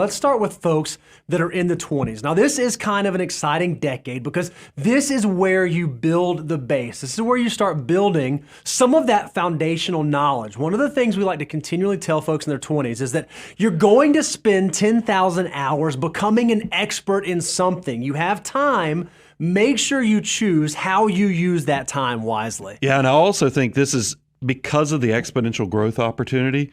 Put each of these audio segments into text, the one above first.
Let's start with folks that are in the 20s. Now, this is kind of an exciting decade because this is where you build the base. This is where you start building some of that foundational knowledge. One of the things we like to continually tell folks in their 20s is that you're going to spend 10,000 hours becoming an expert in something. You have time. Make sure you choose how you use that time wisely. Yeah, and I also think this is because of the exponential growth opportunity.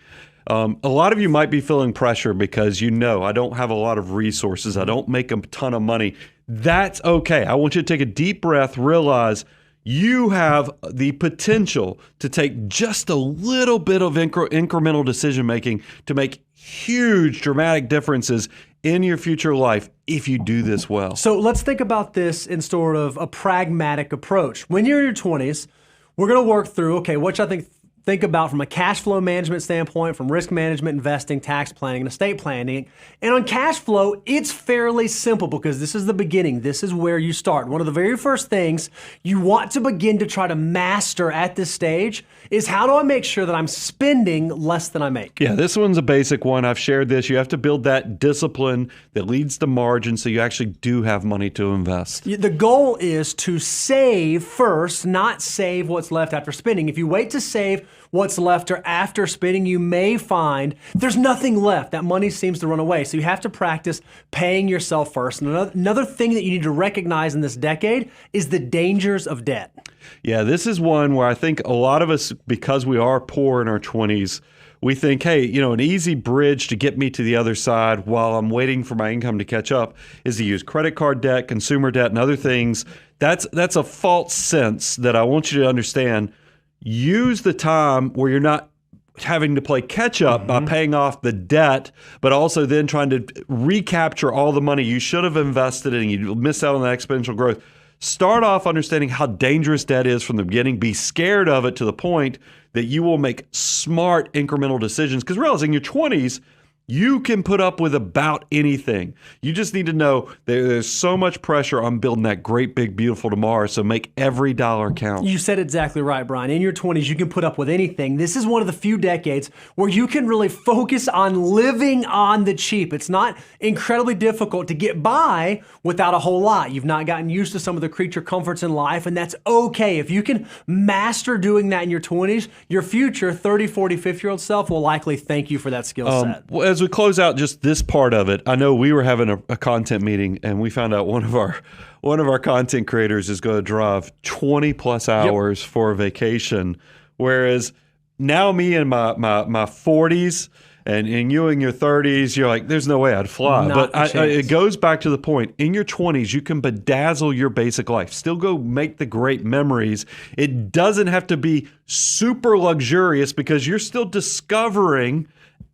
A lot of you might be feeling pressure because I don't have a lot of resources. I don't make a ton of money. That's okay. I want you to take a deep breath, realize you have the potential to take just a little bit of incremental decision making to make huge, dramatic differences in your future life if you do this well. So let's think about this in sort of a pragmatic approach. When you're in your 20s, we're going to work through, okay, what I think about from a cash flow management standpoint, from risk management, investing, tax planning, and estate planning. And on cash flow, it's fairly simple because this is the beginning. This is where you start. One of the very first things you want to begin to try to master at this stage is how do I make sure that I'm spending less than I make? Yeah, this one's a basic one. I've shared this. You have to build that discipline that leads to margin so you actually do have money to invest. The goal is to save first, not save what's left after spending. If you wait to save what's left or after spending, you may find there's nothing left. That money seems to run away. So you have to practice paying yourself first. And another thing that you need to recognize in this decade is the dangers of debt. Yeah, this is one where I think a lot of us, because we are poor in our 20s, we think, hey, an easy bridge to get me to the other side while I'm waiting for my income to catch up is to use credit card debt, consumer debt, and other things. That's a false sense that I want you to understand. Use the time where you're not having to play catch up by paying off the debt, but also then trying to recapture all the money you should have invested and you miss out on that exponential growth. Start off understanding how dangerous debt is from the beginning. Be scared of it to the point that you will make smart incremental decisions. Because realizing in your 20s, you can put up with about anything. You just need to know there's so much pressure on building that great, big, beautiful tomorrow, so make every dollar count. You said exactly right, Brian. In your 20s, you can put up with anything. This is one of the few decades where you can really focus on living on the cheap. It's not incredibly difficult to get by without a whole lot. You've not gotten used to some of the creature comforts in life, and that's okay. If you can master doing that in your 20s, your future 30, 40, 50-year-old self will likely thank you for that skill set. As we close out just this part of it, I know we were having a content meeting and we found out one of our content creators is going to drive 20 plus hours for a vacation, whereas now me in my 40s and you in your 30s, you're like, there's no way I'd fly. But it goes back to the point. In your 20s, you can bedazzle your basic life. Still go make the great memories. It doesn't have to be super luxurious because you're still discovering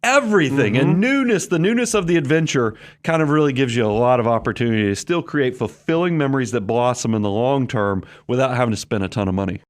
everything. And the newness of the adventure kind of really gives you a lot of opportunity to still create fulfilling memories that blossom in the long term without having to spend a ton of money.